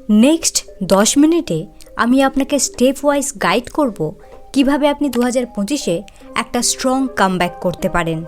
Next 10 মিনিটে আমি আপনাকে স্টেপ ওয়াইজ গাইড করব কিভাবে আপনি 2025-এ একটা স্ট্রং কামব্যাক করতে পারেন,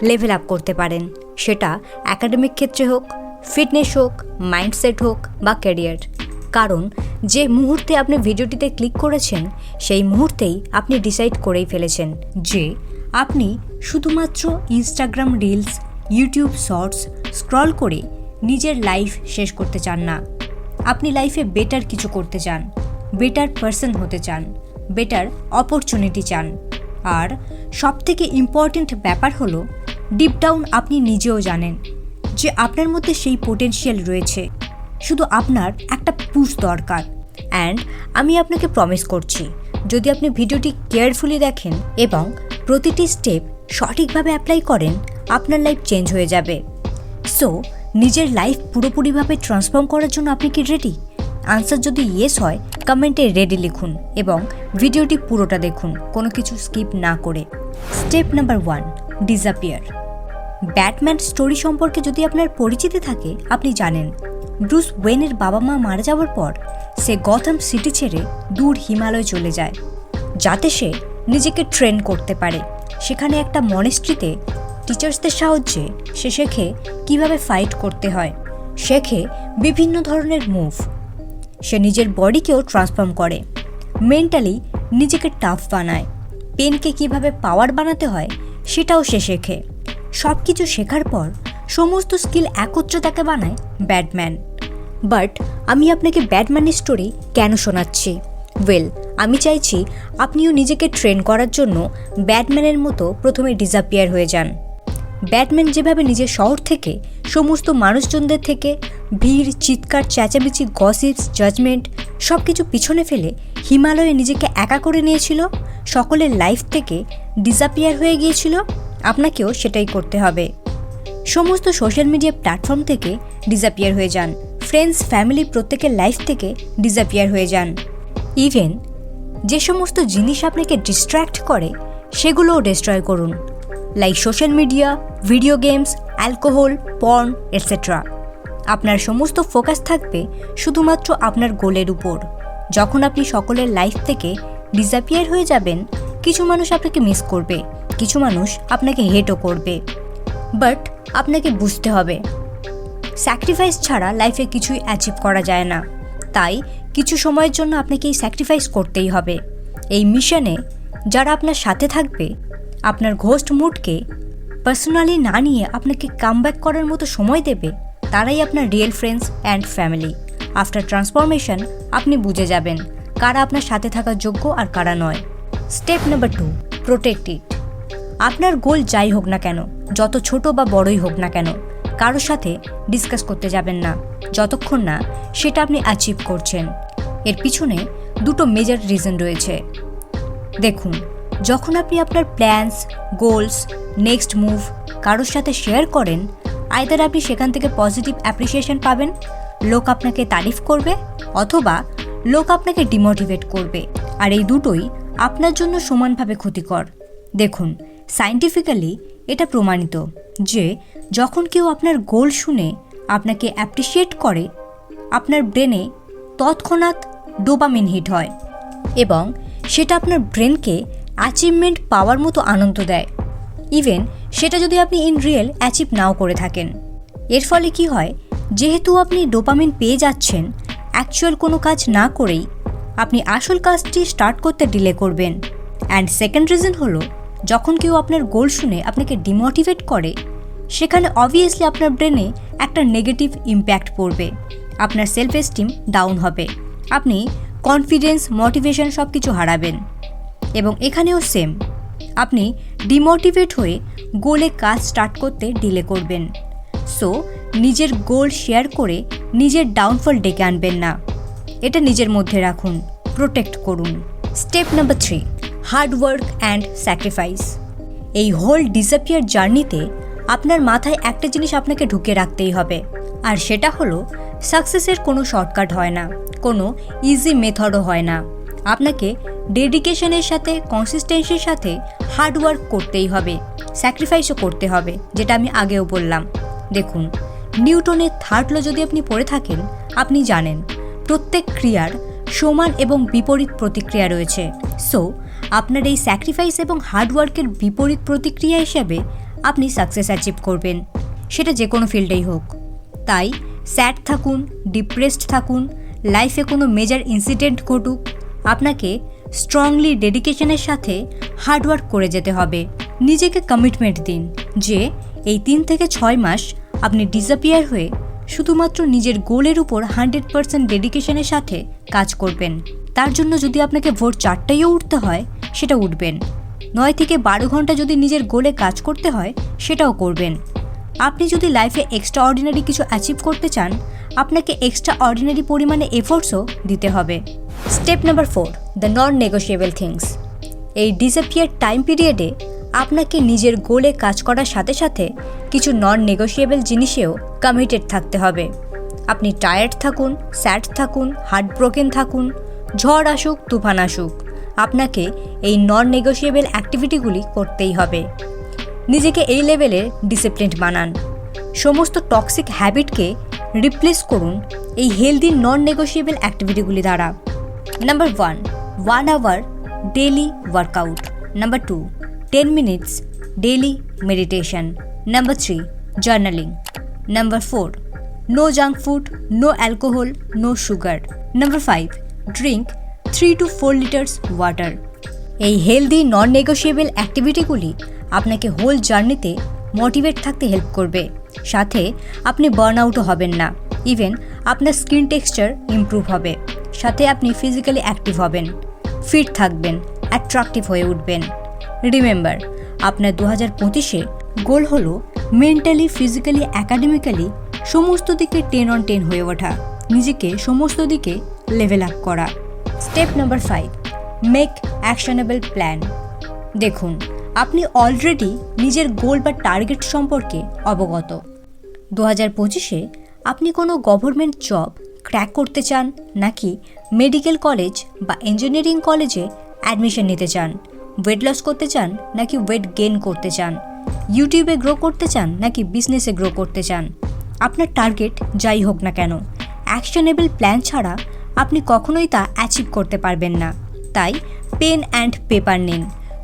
লেভেল আপ করতে পারেন। সেটা একাডেমিক ক্ষেত্রে হোক, ফিটনেস হোক, মাইন্ডসেট হোক বা ক্যারিয়ার। কারণ যে মুহূর্তে আপনি ভিডিওটিতে ক্লিক করেছেন সেই মুহূর্তেই আপনি ডিসাইড করেই ফেলেছেন যে আপনি শুধুমাত্র Instagram reels, YouTube shorts scroll করে নিজের লাইফ শেষ করতে চান না। আপনি লাইফে বেটার কিছু করতে চান, বেটার পারসন হতে চান, বেটার অপরচুনিটি চান। আর সবথেকে ইম্পর্ট্যান্ট ব্যাপার হলো ডিপ ডাউন আপনি নিজেও জানেন যে আপনার মধ্যে সেই পোটেনশিয়াল রয়েছে, শুধু আপনার একটা পুশ দরকার। অ্যান্ড আমি আপনাকে প্রমিস করছি, যদি আপনি ভিডিওটি কেয়ারফুলি দেখেন এবং প্রতিটি স্টেপ সঠিকভাবে অ্যাপ্লাই করেন, আপনার লাইফ চেঞ্জ হয়ে যাবে। সো নিজের লাইফ পুরোপুরিভাবে ট্রান্সফর্ম করার জন্য আপনি কি রেডি? আনসার যদি ইয়েস হয় কমেন্টে রেডি লিখুন এবং ভিডিওটি পুরোটা দেখুন, কোনো কিছু স্কিপ না করে। Step number 1, disappear. Batman story সম্পর্কে যদি আপনার পরিচিতি থাকে, আপনি জানেন ব্রুস ওয়েনের বাবা মা মারা যাওয়ার পর সে গথম সিটি ছেড়ে দূর হিমালয় চলে যায়, যাতে সে নিজেকে ট্রেন করতে পারে। সেখানে একটা মনেস্ট্রিতে টিচার্সদের সাহায্যে সে শেখে কীভাবে ফাইট করতে হয়, শেখে বিভিন্ন ধরনের মুভ। সে নিজের বডিকেও ট্রান্সফর্ম করে, মেন্টালি নিজেকে টাফ বানায়, পেনকে কিভাবে পাওয়ার বানাতে হয় সেটাও সে শেখে। সব কিছু শেখার পর সমস্ত স্কিল একত্রে তাকে বানায় ব্যাটম্যান। বাট আমি আপনাকে ব্যাটম্যানের স্টোরি কেন শোনাচ্ছি? আমি চাইছি আপনিও নিজেকে ট্রেন করার জন্য ব্যাটম্যানের মতো প্রথমে ডিসঅ্যাপিয়ার হয়ে যান। ব্যাটম্যান যেভাবে নিজের শহর থেকে সমস্ত মানুষজনদের থেকে ভিড়, চিৎকার, চেঁচামেচি, গসিপস, জাজমেন্ট সব কিছু পিছনে ফেলে হিমালয়ে নিজেকে একা করে নিয়েছিল, সকলের লাইফ থেকে ডিসঅ্যাপিয়ার হয়ে গিয়েছিল, আপনাকেও সেটাই করতে হবে। সমস্ত সোশ্যাল মিডিয়া প্ল্যাটফর্ম থেকে ডিসঅ্যাপিয়ার হয়ে যান, ফ্রেন্ডস, ফ্যামিলি প্রত্যেকের লাইফ থেকে ডিসঅ্যাপিয়ার হয়ে যান। ইভেন যে সমস্ত জিনিস আপনাকে ডিস্ট্র্যাক্ট করে সেগুলোও ডিস্ট্রয় করুন, like social media, video games, alcohol, porn etcetera. আপনার সমস্ত ফোকাস থাকবে শুধুমাত্র আপনার গোলের উপর। যখন আপনি সকলের লাইফ থেকে ডিসঅ্যাপিয়ার হয়ে যাবেন, কিছু মানুষ আপনাকে মিস করবে, কিছু মানুষ আপনাকে হেটও করবে। বাট আপনাকে বুঝতে হবে স্যাক্রিফাইস ছাড়া লাইফে কিছুই অ্যাচিভ করা যায় না। তাই কিছু সময়ের জন্য আপনাকে এই স্যাক্রিফাইস করতেই হবে। এই মিশনে যারা আপনার সাথে থাকবে, আপনার ঘোস্ট মুডকে পার্সোনালি না নিয়ে আপনাকে কামব্যাক করার মতো সময় দেবে, তারাই আপনার real friends and family. After transformation আপনি বুঝে যাবেন কারা আপনার সাথে থাকার যোগ্য আর কারা নয়। স্টেপ নাম্বার 2, প্রোটেক্ট ইট। আপনার গোল যাই হোক না কেন, যত ছোট বা বড়ই হোক না কেন, কারোর সাথে ডিসকাস করতে যাবেন না যতক্ষণ না সেটা আপনি অ্যাচিভ করছেন। এর পিছনে দুটো মেজর রিজন রয়েছে। দেখুন, যখন আপনি আপনার প্ল্যানস, গোলস, নেক্সট মুভ কারোর সাথে শেয়ার করেন, আইদার আপনি সেখান থেকে পজিটিভ অ্যাপ্রিসিয়েশন পাবেন, লোক আপনাকে তারিফ করবে, অথবা লোক আপনাকে ডিমোটিভেট করবে। আর এই দুটোই আপনার জন্য সমানভাবে ক্ষতিকর। দেখুন, সায়েন্টিফিক্যালি এটা প্রমাণিত যে যখন কেউ আপনার গোল শুনে আপনাকে অ্যাপ্রিসিয়েট করে, আপনার ব্রেনে তৎক্ষণাৎ ডোপামিন হিট হয় এবং সেটা আপনার ব্রেনকে অ্যাচিভমেন্ট পাওয়ার মতো আনন্দ দেয়, ইভেন সেটা যদি আপনি ইন রিয়েল অ্যাচিভ নাও করে থাকেন। এর ফলে কি হয়, যেহেতু আপনি ডোপামিন পেয়ে যাচ্ছেন, অ্যাকচুয়াল কোনো কাজ না করেই আপনি আসল কাজটি স্টার্ট করতে ডিলে করবেন। অ্যান্ড সেকেন্ড রিজন হলো, যখন কেউ আপনার গোল শুনে আপনাকে ডিমোটিভেট করে, সেখানে অবভিয়াসলি আপনার ব্রেনে একটা নেগেটিভ ইম্প্যাক্ট পড়বে, আপনার সেলফ এস্টিম ডাউন হবে, আপনি কনফিডেন্স, মোটিভেশন সব কিছু হারাবেন। এবং এখানেও সেম, আপনি ডিমোটিভেট হয়ে গোলে কাজ স্টার্ট করতে ডিলে করবেন। সো নিজের গোল শেয়ার করে নিজের ডাউনফল ডেকে আনবেন না, এটা নিজের মধ্যে রাখুন, প্রোটেক্ট করুন। Step number 3, hard work and sacrifice. এই হোল ডিসঅ্যাপিয়ার জার্নিতে আপনার মাথায় একটা জিনিস আপনাকে ঢুকে রাখতেই হবে, আর সেটা হলো সাকসেসের কোনো শর্টকাট হয় না, কোনো ইজি মেথডও হয় না। আপনাকে ডেডিকেশনের সাথে, কনসিস্টেন্সির সাথে হার্ডওয়ার্ক করতেই হবে, স্যাক্রিফাইসও করতে হবে, যেটা আমি আগেও বললাম। দেখুন, নিউটনের থার্ড ল যদি আপনি পড়ে থাকেন, আপনি জানেন প্রত্যেক ক্রিয়ার সমান এবং বিপরীত প্রতিক্রিয়া রয়েছে। সো আপনার এই স্যাক্রিফাইস এবং হার্ডওয়ার্কের বিপরীত প্রতিক্রিয়া হিসাবে আপনি সাকসেস অ্যাচিভ করবেন, সেটা যে কোনো ফিল্ডেই হোক। তাই স্যাড থাকুন, ডিপ্রেসড থাকুন, লাইফে কোনো মেজর ইনসিডেন্ট ঘটুক, আপনাকে স্ট্রংলি ডেডিকেশনের সাথে হার্ডওয়ার্ক করে যেতে হবে। নিজেকে কমিটমেন্ট দিন যে এই 3 থেকে 6 মাস আপনি ডিসঅ্যাপিয়ার হয়ে শুধুমাত্র নিজের গোলের উপর 100% ডেডিকেশনের সাথে কাজ করবেন। তার জন্য যদি আপনাকে ভোর 4টায়ও উঠতে হয় সেটা উঠবেন, 9 থেকে 12 ঘন্টা যদি নিজের গোলে কাজ করতে হয় সেটাও করবেন। আপনি যদি লাইফে এক্সট্রা অর্ডিনারি কিছু অ্যাচিভ করতে চান, আপনাকে এক্সট্রা অর্ডিনারি পরিমাণে এফোর্টসও দিতে হবে। Step number 4, the non negotiable things. এই ডিসঅ্যাপিয়ার টাইম পিরিয়ডে আপনাকে নিজের গোলে কাজ করার সাথে সাথে কিছু নন নেগোশিয়েবল জিনিসেও কমিটেড থাকতে হবে। আপনি টায়ার্ড থাকুন, স্যাড থাকুন, হার্ট ব্রোকেন থাকুন, ঝড় আসুক, তুফান আসুক, আপনাকে এই নন নেগোশিয়েবল অ্যাক্টিভিটিগুলি করতেই হবে। নিজেকে এই লেভেলের ডিসিপ্লিনড বানান। সমস্ত টক্সিক হ্যাবিটকে রিপ্লেস করুন এই হেলদি নন নেগোশিয়েবল অ্যাক্টিভিটিগুলি দ্বারা। Number 1 our daily workout. Number 2 10 minutes daily meditation. Number 3 journaling. Number 4 no junk food, no alcohol, no sugar. Number 5 drink 3 to 4 liters water. এই হেলদি নন নেগোশিয়েবল অ্যাক্টিভিটিগুলি আপনাকে হোল জার্নিতে motivate থাকতে help করবে, সাথে আপনি বার্ন আউটও হবেন না। ইভেন আপনার স্কিন টেক্সচার ইমপ্রুভ হবে, সাথে আপনি ফিজিক্যালি অ্যাক্টিভ হবেন, ফিট থাকবেন, অ্যাট্রাকটিভ হয়ে উঠবেন। রিমেম্বার, আপনার 2025-এ গোল হলো মেন্টালি, ফিজিক্যালি, অ্যাকাডেমিক্যালি সমস্ত দিকে 10 on 10 হয়ে ওঠা, নিজেকে সমস্ত দিকে লেভেল আপ করা। Step number 5 make actionable plan. দেখুন, আপনি অলরেডি নিজের গোল বা টার্গেট সম্পর্কে অবগত। 2025-এ আপনি কোনো গভর্নমেন্ট জব ক্র্যাক করতে চান, নাকি মেডিকেল কলেজ বা ইঞ্জিনিয়ারিং কলেজে অ্যাডমিশন নিতে চান, ওয়েট লস করতে চান নাকি ওয়েট গেইন করতে চান, ইউটিউবে গ্রো করতে চান নাকি বিজনেসে গ্রো করতে চান, আপনার টার্গেট যাই হোক না কেন, অ্যাকশনেবল প্ল্যান ছাড়া আপনি কখনোই তা অ্যাচিভ করতে পারবেন না। তাই পেন অ্যান্ড পেপার নিন,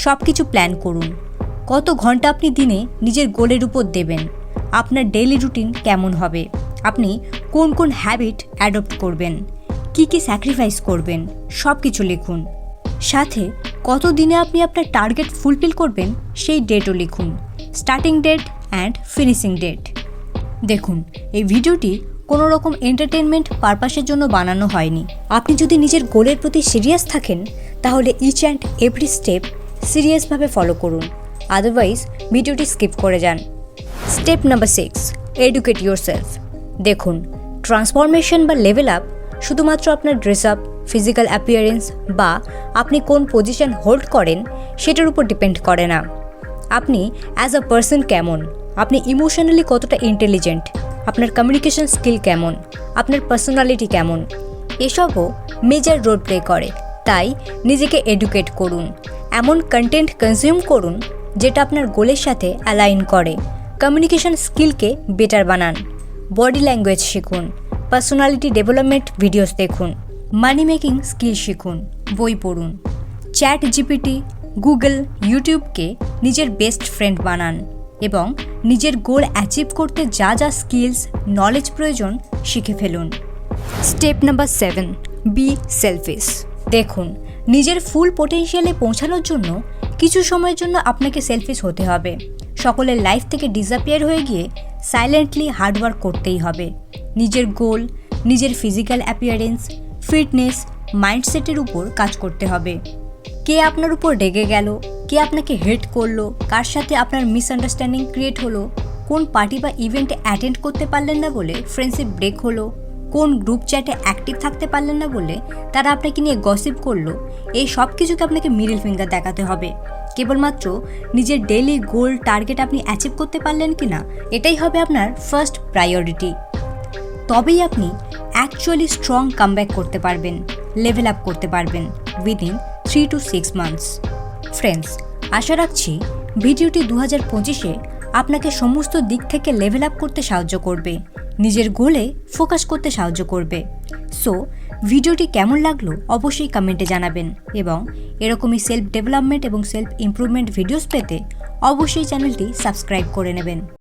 সব কিছু প্ল্যান করুন। কত ঘন্টা আপনি দিনে নিজের গোলের উপর দেবেন, আপনার ডেইলি রুটিন কেমন হবে, আপনি কোন কোন হ্যাবিট অ্যাডপ্ট করবেন, কি কি স্যাক্রিফাইস করবেন, সব কিছু লিখুন। সাথে কত দিনে আপনি আপনার টার্গেট ফুলফিল করবেন সেই ডেটও লিখুন, starting date and finishing date. দেখুন, এই ভিডিওটি কোনো রকম এন্টারটেনমেন্ট পারপাসের জন্য বানানো হয়নি। আপনি যদি নিজের গোলের প্রতি সিরিয়াস থাকেন তাহলে ইচ অ্যান্ড এভরি স্টেপ সিরিয়াসভাবে ফলো করুন, আদারওয়াইজ ভিডিওটি স্কিপ করে যান। Step number 6 educate yourself. দেখুন, ট্রান্সফরমেশন বা লেভেল আপ শুধুমাত্র আপনার ড্রেস আপ, ফিজিক্যাল অ্যাপিয়ারেন্স বা আপনি কোন পজিশন হোল্ড করেন সেটার উপর ডিপেন্ড করে না। আপনি অ্যাজ আ পার্সন কেমন, আপনি ইমোশনালি কতটা ইন্টেলিজেন্ট, আপনার কমিউনিকেশন স্কিল কেমন, আপনার পার্সোনালিটি কেমন, এসবও মেজর রোল প্লে করে। তাই নিজেকে এডুকেট করুন, এমন কন্টেন্ট কনজিউম করুন যেটা আপনার গোলের সাথে অ্যালাইন করে, কমিউনিকেশন স্কিলকে বেটার বানান, বডি ল্যাঙ্গুয়েজ শিখুন, পার্সোনালিটি ডেভেলপমেন্ট ভিডিওস দেখুন, মানি মেকিং স্কিল শিখুন, বই পড়ুন, চ্যাট জিপিটি, গুগল, ইউটিউবকে নিজের বেস্ট ফ্রেন্ড বানান এবং নিজের গোল অ্যাচিভ করতে যা যা স্কিলস, নলেজ প্রয়োজন শিখে ফেলুন। Step number 7 B shellfish. দেখুন, নিজের ফুল পোটেনশিয়ালে পৌঁছানোর জন্য কিছু সময়ের জন্য আপনাকে সেলফিশ হতে হবে। সকলের লাইফ থেকে ডিসঅ্যাপিয়ার হয়ে গিয়ে সাইলেন্টলি হার্ডওয়ার্ক করতেই হবে। নিজের গোল, নিজের ফিজিক্যাল অ্যাপিয়ারেন্স, ফিটনেস, মাইন্ডসেটের উপর কাজ করতে হবে। কে আপনার উপর রেগে গেল, কে আপনাকে হেট করলো, কার সাথে আপনার মিসআন্ডারস্ট্যান্ডিং ক্রিয়েট হলো, কোন পার্টি বা ইভেন্টে অ্যাটেন্ড করতে পারলেন না বলে ফ্রেন্ডশিপ ব্রেক হলো, কোন গ্রুপ চ্যাটে অ্যাক্টিভ থাকতে পারলেন না বলে তারা আপনাকে নিয়ে গসিপ করলো, এই সব কিছুকে আপনাকে মিডল ফিঙ্গার দেখাতে হবে। কেবলমাত্র নিজের ডেইলি গোল টার্গেট আপনি অ্যাচিভ করতে পারলেন কি না, এটাই হবে আপনার ফার্স্ট প্রায়োরিটি। তবেই আপনি অ্যাকচুয়ালি স্ট্রং কামব্যাক করতে পারবেন, লেভেল আপ করতে পারবেন উইদিন 3 to 6 months। ফ্রেন্ডস, আশা রাখছি ভিডিওটি 2025-এ আপনাকে সমস্ত দিক থেকে লেভেল আপ করতে সাহায্য করবে, নিজের গোলে ফোকাস করতে সাহায্য করবে। সো ভিডিওটি কেমন লাগলো অবশ্যই কমেন্টে জানাবেন এবং এরকমই সেলফ ডেভেলপমেন্ট এবং সেলফ ইমপ্রুভমেন্ট ভিডিওস পেতে অবশ্যই চ্যানেলটি সাবস্ক্রাইব করে নেবেন।